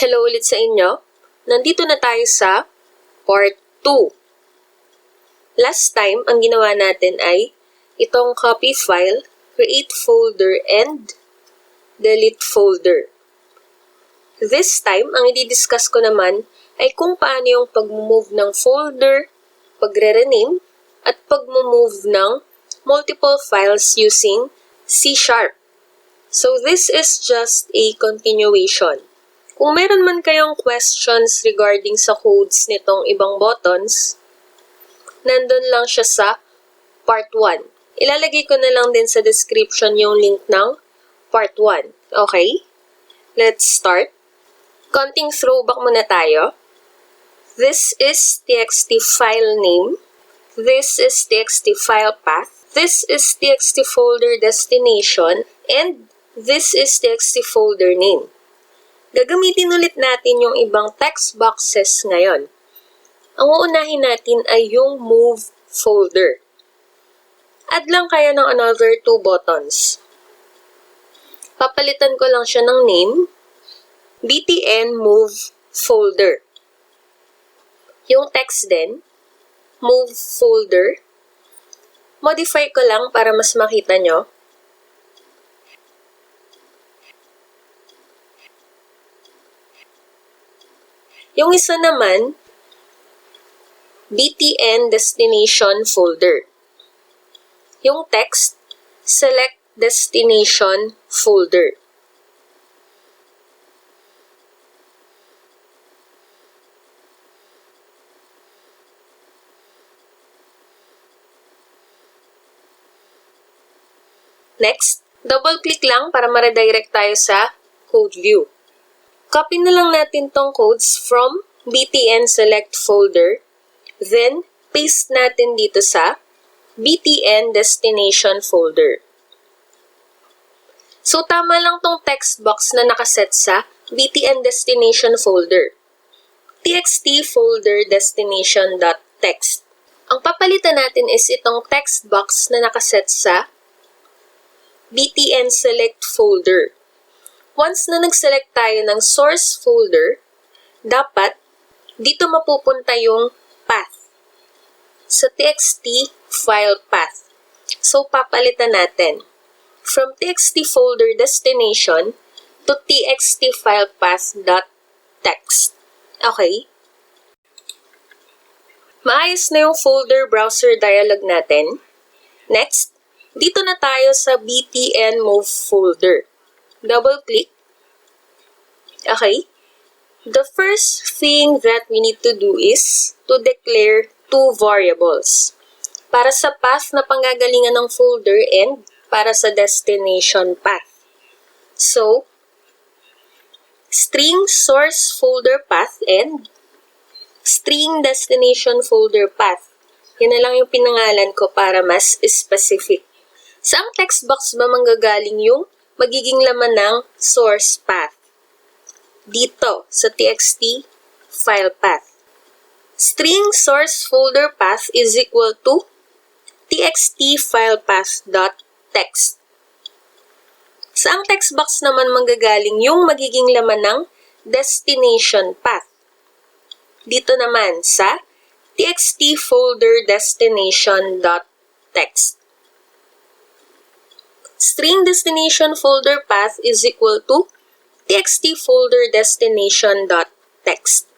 Hello ulit sa inyo. Nandito na tayo sa part 2. Last time, ang ginawa natin ay itong copy file, create folder, and delete folder. This time, ang i-discuss ko naman ay kung paano yung pag-move ng folder, pagre-rename, at pag-move ng multiple files using C#. So this is just a continuation. Kung meron man kayong questions regarding sa codes nitong ibang buttons, nandun lang siya sa part 1. Ilalagay ko na lang din sa description yung link ng part 1. Okay? Let's start. Konting throwback muna tayo. This is txt file name. This is txt file path. This is txt folder destination. And this is txt folder name. Gagamitin ulit natin yung ibang text boxes ngayon. Ang uunahin natin ay yung move folder. Add lang kayo ng another 2 buttons. Papalitan ko lang siya ng name, btn move folder. Yung text din, move folder. Modify ko lang para mas makita nyo. Yung isa naman, btn destination folder. Yung text, select destination folder. Next, double-click lang para ma-redirect tayo sa code view. Copy na lang natin tong codes from btn select folder, then paste natin dito sa btn destination folder. So, tama lang tong text box na nakaset sa btn destination folder. txt folder destination.txt. Ang papalitan natin is itong text box na nakaset sa btn select folder. Once na nag-select tayo ng source folder, dapat dito mapupunta yung path sa txt file path. So, papalitan natin from txt folder destination to txt file path.txt. Okay? Maayos na yung folder browser dialog natin. Next, dito na tayo sa btn move folder. Double-click. Okay? The first thing that we need to do is to declare 2 variables. Para sa path na panggagalingan ng folder and para sa destination path. So, string source folder path and string destination folder path. Yan na lang yung pinangalan ko para mas specific. Saang text box ba manggagaling yung magiging laman ng source path? Dito, sa txt file path. String source folder path is equal to txt file path.txt. Saang text box naman manggagaling yung magiging laman ng destination path? Dito naman sa txt folder destination.txt. String destination folder path is equal to txt folder destination.txt.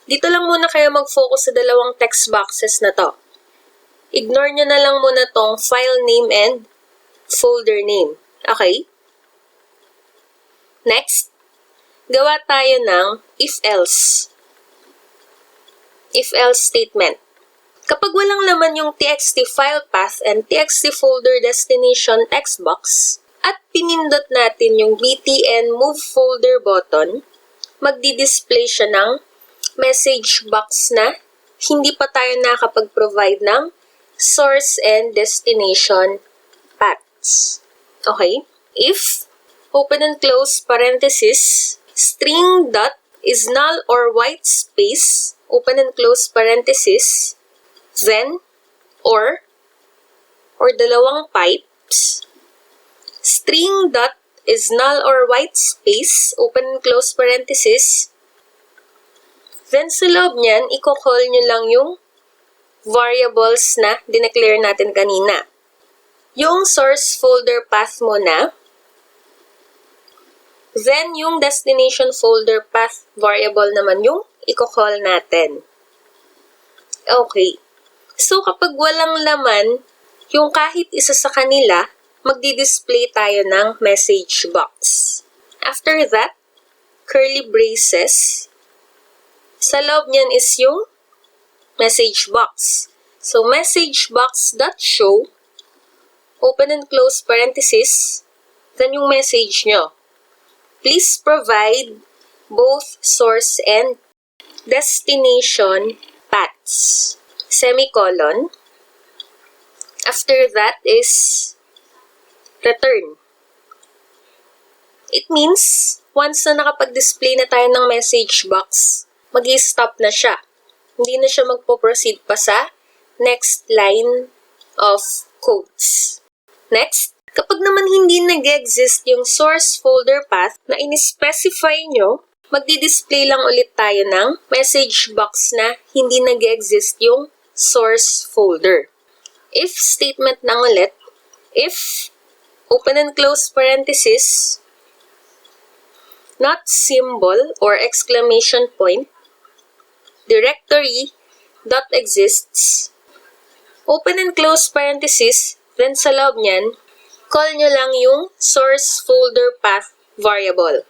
Dito lang muna kayo mag-focus sa dalawang text boxes na to. Ignore nyo na lang muna tong file name and folder name. Okay? Next, gawa tayo ng if-else. If-else statement. Kapag walang laman yung txt file path and txt folder destination text box, at pinindot natin yung btn move folder button, magdi-display siya ng message box na hindi pa tayo nakapag-provide ng source and destination paths. Okay? If, open and close parenthesis, string dot is null or white space, open and close parenthesis, then, or dalawang pipes, string dot is null or white space, open and close parenthesis. Then sa loob niyan, i-call nyo lang yung variables na dineclare natin kanina. Yung source folder path mo na, then yung destination folder path variable naman yung i-call natin. Okay. So kapag walang laman, yung kahit isa sa kanila, magdi-display tayo ng message box. After that, curly braces. Sa loob niyan is yung message box. So, message box.show, open and close parenthesis, then yung message nyo. Please provide both source and destination paths. Semicolon. After that is return. It means, once na nakapag-display na tayo ng message box, mag-i-stop na siya. Hindi na siya magpo-proceed pa sa next line of codes. Next, kapag naman hindi nag-exist yung source folder path na in-specify nyo, magdi-display lang ulit tayo ng message box na hindi nag-exist yung source folder. If statement lang ulit, if open and close parenthesis, not symbol or exclamation point, directory dot exists, open and close parenthesis, then sa loob niyan, call nyo lang yung source folder path variable.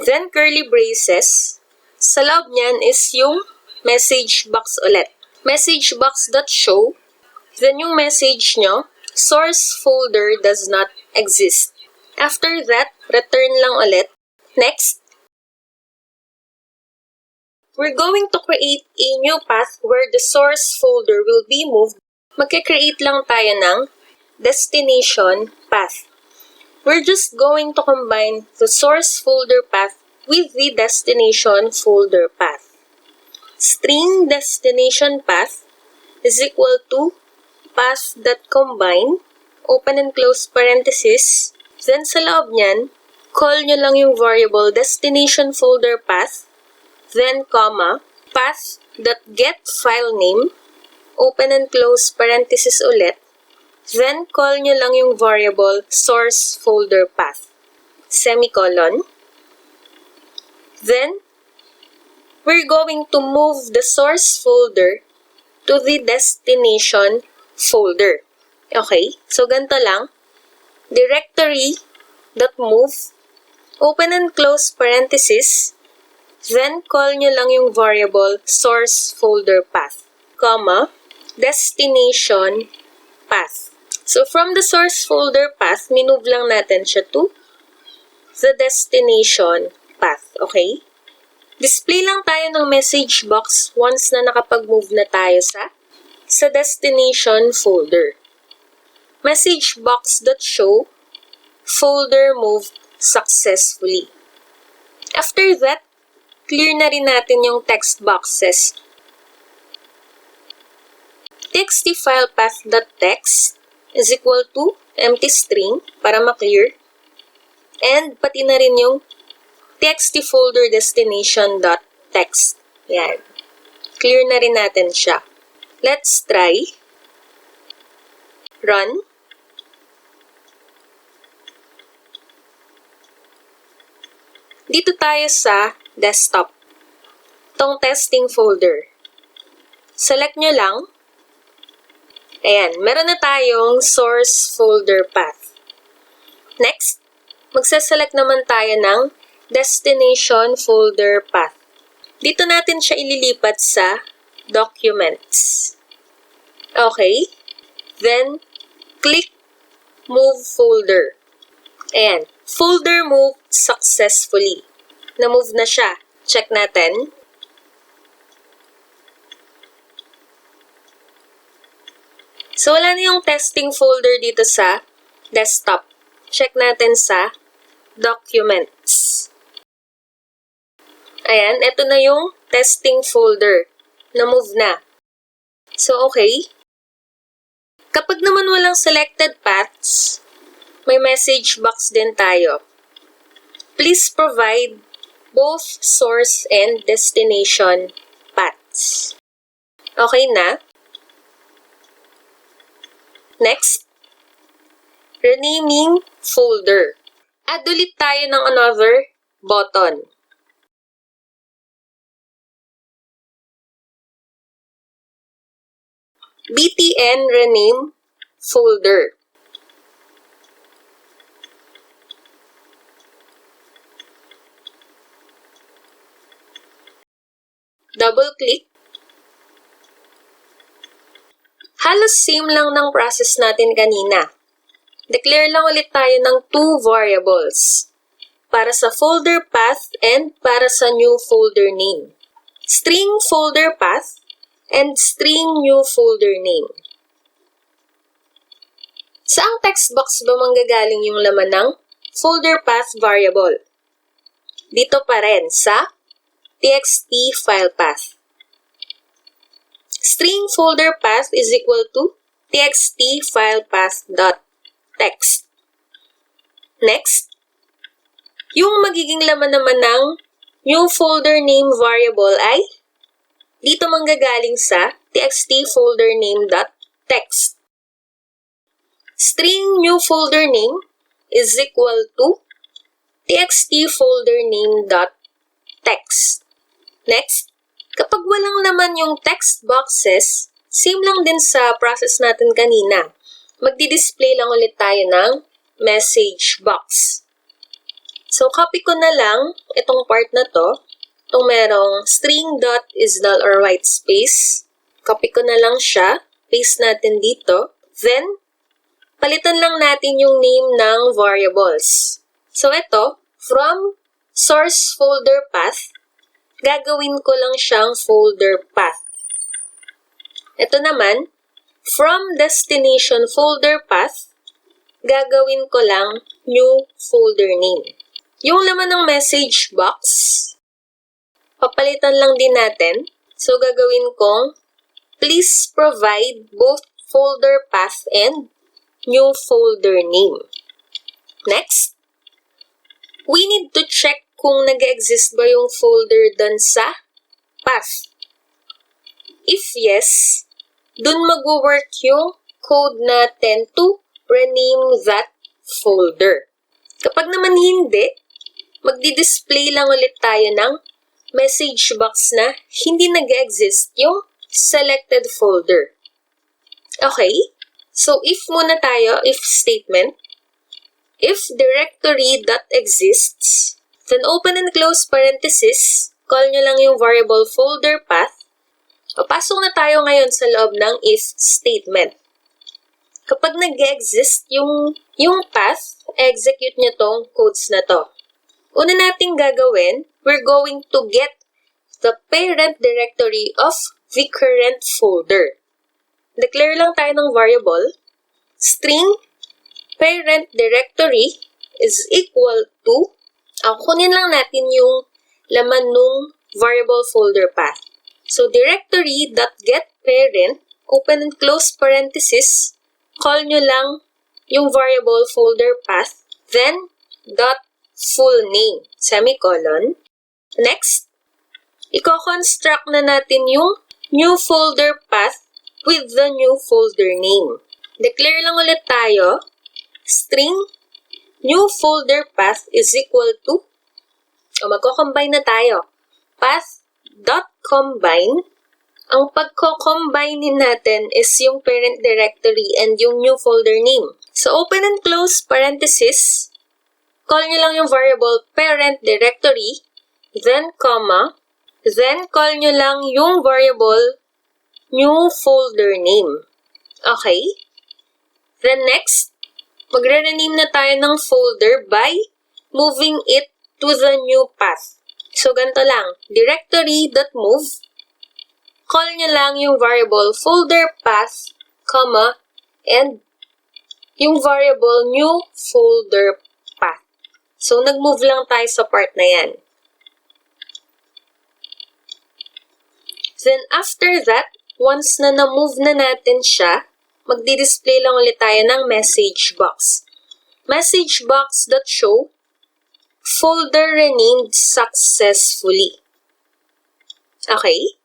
Then curly braces, sa loob niyan is yung message box ulit. Message box.show, then yung message nyo, source folder does not exist. After that, return lang ulit. Next, we're going to create a new path where the source folder will be moved. Magkikreate lang tayo ng destination path. We're just going to combine the source folder path with the destination folder path. String destination path is equal to path.combine, open and close parenthesis, then sa loob niyan, call nyo lang yung variable destination folder path, then comma, path.getFileName, open and close parenthesis ulit, then call nyo lang yung variable source folder path, semicolon. Then, we're going to move the source folder to the destination folder. Okay, so ganito lang, directory.move, open and close parenthesis, then call nyo lang yung variable source folder path, comma, destination path. So from the source folder path, minove lang natin siya to the destination path, okay? Display lang tayo ng message box once na nakapag-move na tayo sa destination folder. Message box.show, folder moved successfully. After that, clear na rin natin yung text boxes. txt-file-path.text is equal to empty string para ma-clear. And pati na rin yung txt-folder-destination.text. Yan. Clear na rin natin siya. Let's try. Run. Dito tayo sa desktop. Itong testing folder. Select nyo lang. Ayan, meron na tayong source folder path. Next, magsaselect naman tayo ng destination folder path. Dito natin siya ililipat sa documents. Okay. Then, click move folder. Ayan, folder moved successfully. Na-move na siya. Check natin. So, wala na yung testing folder dito sa desktop. Check natin sa documents. Ayan, ito na yung testing folder. Na-move na. So, okay. Kapag naman walang selected paths, may message box din tayo. please provide both source and destination paths. Okay na? Next, renaming folder. Add ulit tayo ng another button. btn rename folder. Double-click. Halos same lang ng process natin kanina. Declare lang ulit tayo ng two variables para sa folder path and para sa new folder name. String folder path and string new folder name. Saang text box ba manggagaling yung laman ng folder path variable? Dito pa rin sa txt file path. String folder path is equal to txt file path.text. Next, yung magiging laman naman ng new folder name variable ay dito manggagaling sa txt folder name.text. String new folder name is equal to txt folder name.text. Next, kapag walang laman yung text boxes, same lang din sa process natin kanina. Magdi-display lang ulit tayo ng message box. So, copy ko na lang itong part na to. Itong merong string dot is null or white space. Copy ko na lang siya. Paste natin dito. Then, palitan lang natin yung name ng variables. So, ito, from source folder path, gagawin ko lang siyang folder path. Ito naman, from destination folder path, gagawin ko lang new folder name. Yung laman ng message box, papalitan lang din natin. So, gagawin kong please provide both folder path and new folder name. Next, we need to check kung nag-exist ba yung folder dun sa path. If yes, dun mag-work yung code natin to rename that folder. Kapag naman hindi, magdi-display lang ulit tayo ng message box na hindi nag-exist yung selected folder. Okay? So, if muna tayo, if statement, if directory.exists, then open and close parenthesis, call nyo lang yung variable folder path. Papasok na tayo ngayon sa loob ng if statement. Kapag nag-exist yung path, execute nyo tong codes na to. Una nating gagawin, we're going to get the parent directory of the current folder. Declare lang tayo ng variable, string parent directory is equal to, kunin lang natin yung laman nung variable folder path. So, directory.getParent, open and close parenthesis, call nyo lang yung variable folder path, then dot full name, semicolon. Next, i-construct na natin yung new folder path with the new folder name. Declare lang ulit tayo, string new folder path is equal to, magko-combine na tayo, path.combine. Ang pagko-combine natin is yung parent directory and yung new folder name. So, open and close parenthesis, call nyo lang yung variable parent directory, then comma, then call nyo lang yung variable new folder name. Okay? Then next, magre-rename na tayo ng folder by moving it to the new path. So, ganito lang, directory.move, call nyo lang yung variable folder path, comma, and yung variable new folder path. So, nag-move lang tayo sa part na yan. Then, after that, once na na-move na natin siya, magdi-display lang ulit tayo ng message box. Message box.show folder renamed successfully. Okay?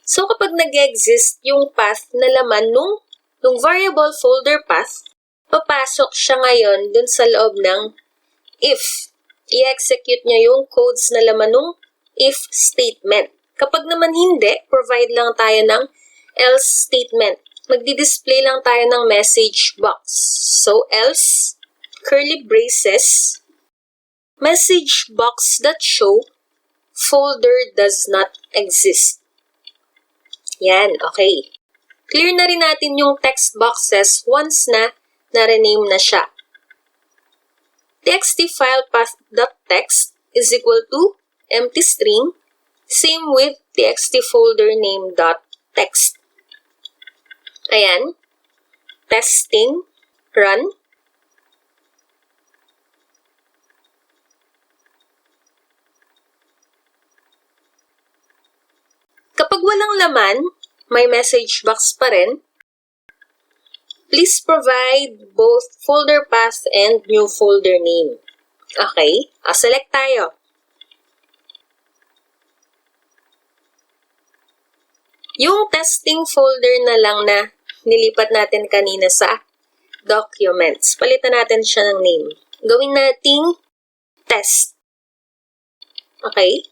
So, kapag nag-exist yung path na laman nung variable folder path, papasok siya ngayon dun sa loob ng if. I-execute niya yung codes na laman nung if statement. Kapag naman hindi, provide lang tayo ng else statement. Magdi-display lang tayo ng message box. So, else, curly braces, message box that show folder does not exist. Yan, okay. Clear na rin natin yung text boxes once na na-rename na siya. txt file path.text is equal to empty string. Same with txt folder name.text. Ayan. Testing. Run. Kapag walang laman, may message box pa rin. Please provide both folder path and new folder name. Okay? Select tayo. Yung testing folder na lang na nilipat natin kanina sa documents. Palitan natin siya ng name. Gawin nating test. Okay?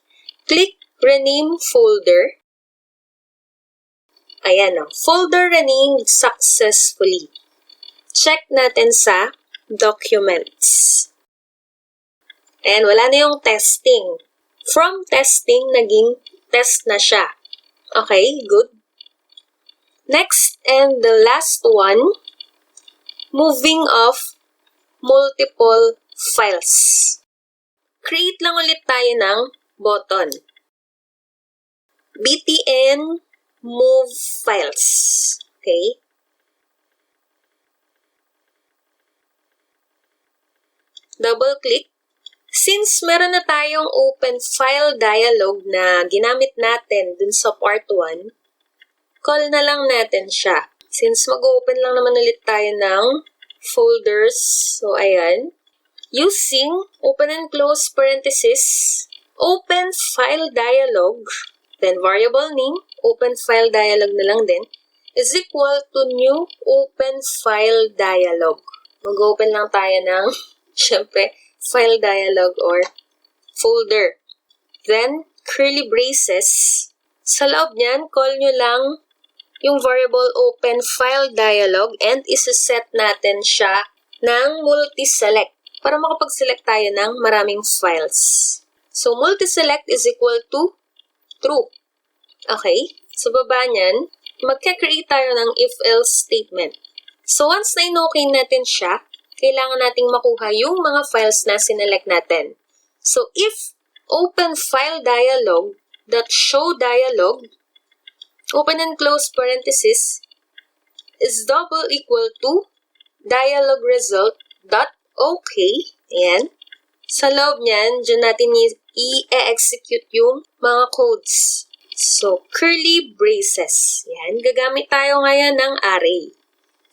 Click rename folder. Ayan o. Folder renamed successfully. Check natin sa documents. Ayan, wala na yung testing. From testing, naging test na siya. Okay, good. Next and the last one, moving of multiple files. Create lang ulit tayo ng button. btn move files. Okay? Double-click. Since meron na tayong open file dialog na ginamit natin dun sa part 1, call na lang natin siya. Since mag-open lang naman ulit tayo ng folders, so ayan. Using open and close parenthesis, open file dialog, then variable name, open file dialog na lang din, is equal to new open file dialog. Mag-open lang tayo ng, syempre, file dialog or folder. Then, curly braces. Sa loob niyan, call nyo lang yung variable open file dialog and isa-set natin siya ng multi-select para makapag-select tayo ng maraming files. So, multi-select is equal to true. Okay? Sa baba niyan, magka-create tayo ng if-else statement. So, once na in-okay natin siya, kailangan nating makuha yung mga files na sinelect natin. So, if open file dialog dot show dialog, open and close parenthesis, is double equal to dialog result dot okay. Ayan. Sa loob niyan, dyan natin i-execute yung mga codes. So, curly braces. Yan. Gagamit tayo ngayon ng array.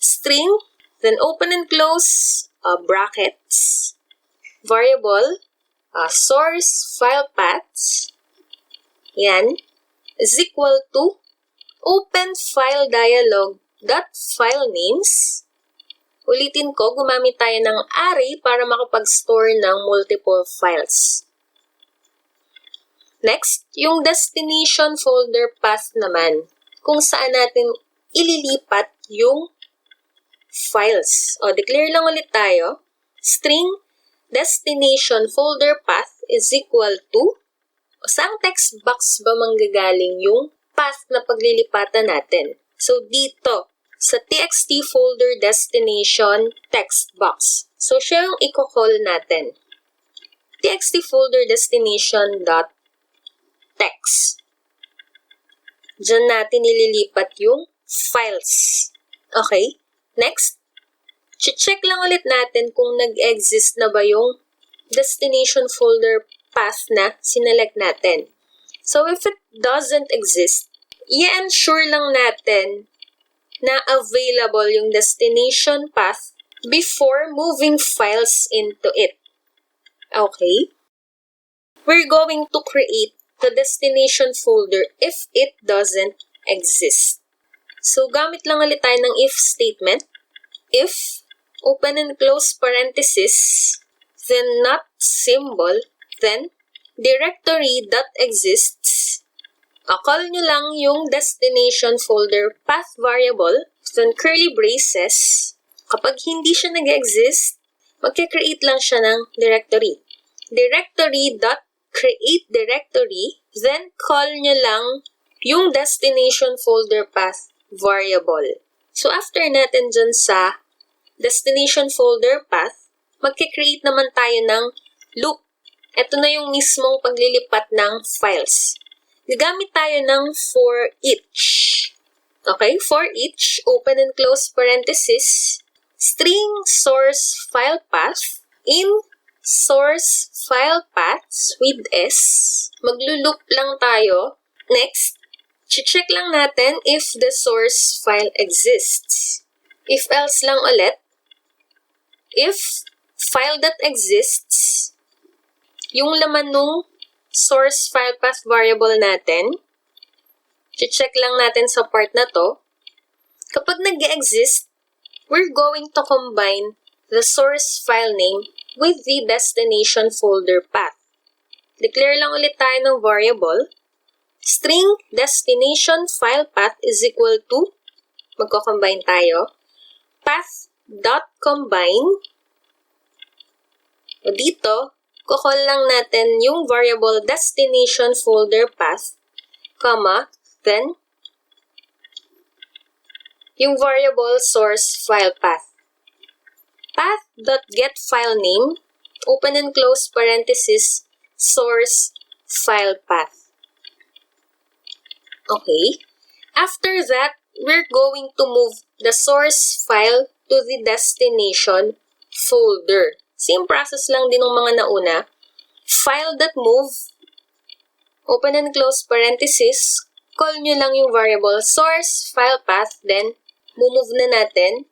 String, then open and close brackets, variable, source file paths, yan, is equal to open file dialog dot file names. Ulitin ko, gumamit tayo ng array para makapag-store ng multiple files. Next, yung destination folder path naman, kung saan natin ililipat yung files. O, declare lang ulit tayo. String destination folder path is equal to, o saang text box ba manggagaling yung path na paglilipatan natin? So, dito, sa txt folder destination text box. So, siya yung i-call natin. txt folder destination dot text. Diyan natin ililipat yung files. Okay? Next, check lang ulit natin kung nag-exist na ba yung destination folder path na sinelect natin. So, if it doesn't exist, i-ensure lang natin na available yung destination path before moving files into it. Okay? we're going to create the destination folder if it doesn't exist. So, gamit lang ulit tayo ng if statement. If, open and close parenthesis, then not symbol, then directory.exists. Call nyo lang yung destination folder path variable, then curly braces. Kapag hindi siya nag-exist, magka-create lang siya ng directory. Directory.create directory, then call nyo lang yung destination folder path variable. So, after natin dyan sa destination folder path, magka-create naman tayo ng loop. Ito na yung mismong paglilipat ng files. Gagamit tayo ng for each. Okay, for each, open and close parenthesis, string source file path, in source file paths with S. Maglo-loop lang tayo. Next, check lang natin if the source file exists. If else lang ulit. If file.exists, yung laman nung source file path variable natin, check lang natin sa part na to. Kapag nag-exist, we're going to combine the source file name with the destination folder path. Declare lang ulit tayo ng variable. String destination file path is equal to, magko-combine tayo, path.combine. O dito, kukol lang natin yung variable destination folder path, comma, then yung variable source file path. Path.getFileName, open and close parenthesis, source file path. Okay. After that, we're going to move the source file to the destination folder. Same process lang din ng mga nauna. File.move, open and close parenthesis, call nyo lang yung variable source file path, then move na natin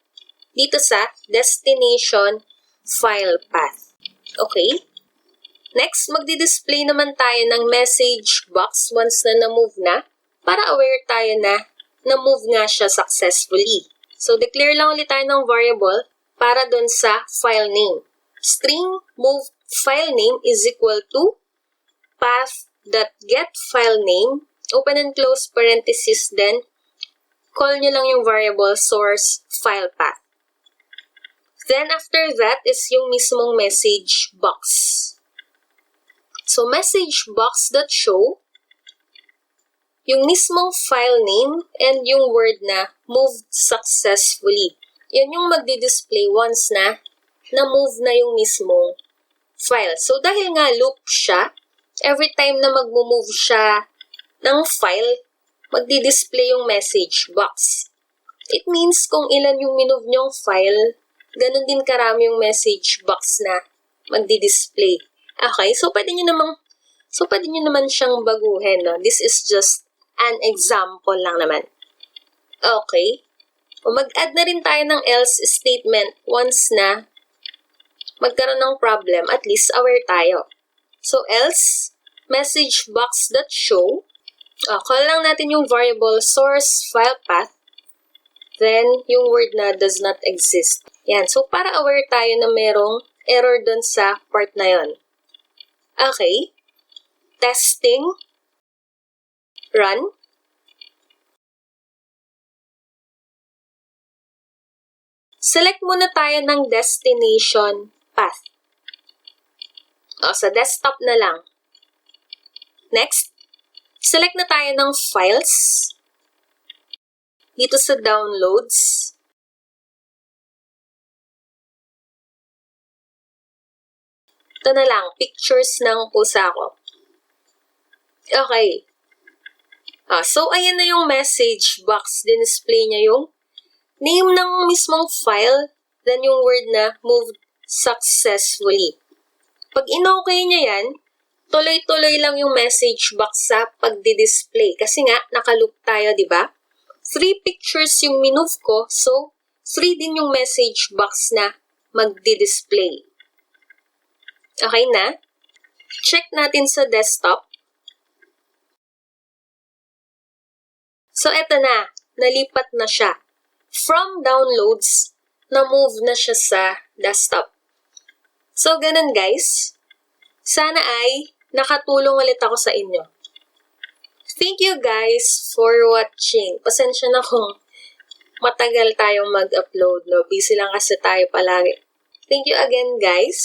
dito sa destination file path. Okay? Next, magdi-display naman tayo ng message box once na na-move na para aware tayo na na-move nga siya successfully. So, declare lang ulit tayo ng variable para dun sa file name. String move file name is equal to path.getFileName, open and close parenthesis, then call nyo lang yung variable source file path. Then, after that is yung mismong message box. So, message box.show, yung mismong file name and yung word na moved successfully. Yan yung magdi-display once na na-move na yung mismong file. So, dahil nga loop siya, every time na mag-move siya ng file, magdi-display yung message box. It means kung ilan yung minove nyong file, ganun din karami yung message box na magdi-display. Okay, so pwede nyo naman siyang baguhin. No? This is just an example lang naman. Okay. O mag-add na rin tayo ng else statement once na magkaroon ng problem, at least aware tayo. So, else, message box.show, call lang natin yung variable source file path, then yung word na does not exist. Yan. So, para aware tayo na merong error dun sa part na yon. Okay. Testing. Run. Select muna tayo ng destination path. Sa desktop na lang. Next, select na tayo ng files. Dito sa downloads. Ito na lang, pictures ng pusa ko. Okay. So, ayan na yung message box. Display niya yung name ng mismong file, then yung word na moved successfully. Pag in-okay niya yan, tuloy-tuloy lang yung message box sa pagdi-display. Kasi nga, nakaloop tayo, di ba? 3 pictures yung minove ko, so 3 din yung message box na magdi-display. Okay na? check natin sa desktop. So, eto na. Nalipat na siya. From downloads, na-move na siya sa desktop. So, ganun guys. Sana ay nakatulong ulit ako sa inyo. Thank you guys for watching. Pasensya na kung matagal tayong mag-upload, no? Busy lang kasi tayo palagi. Thank you again, guys.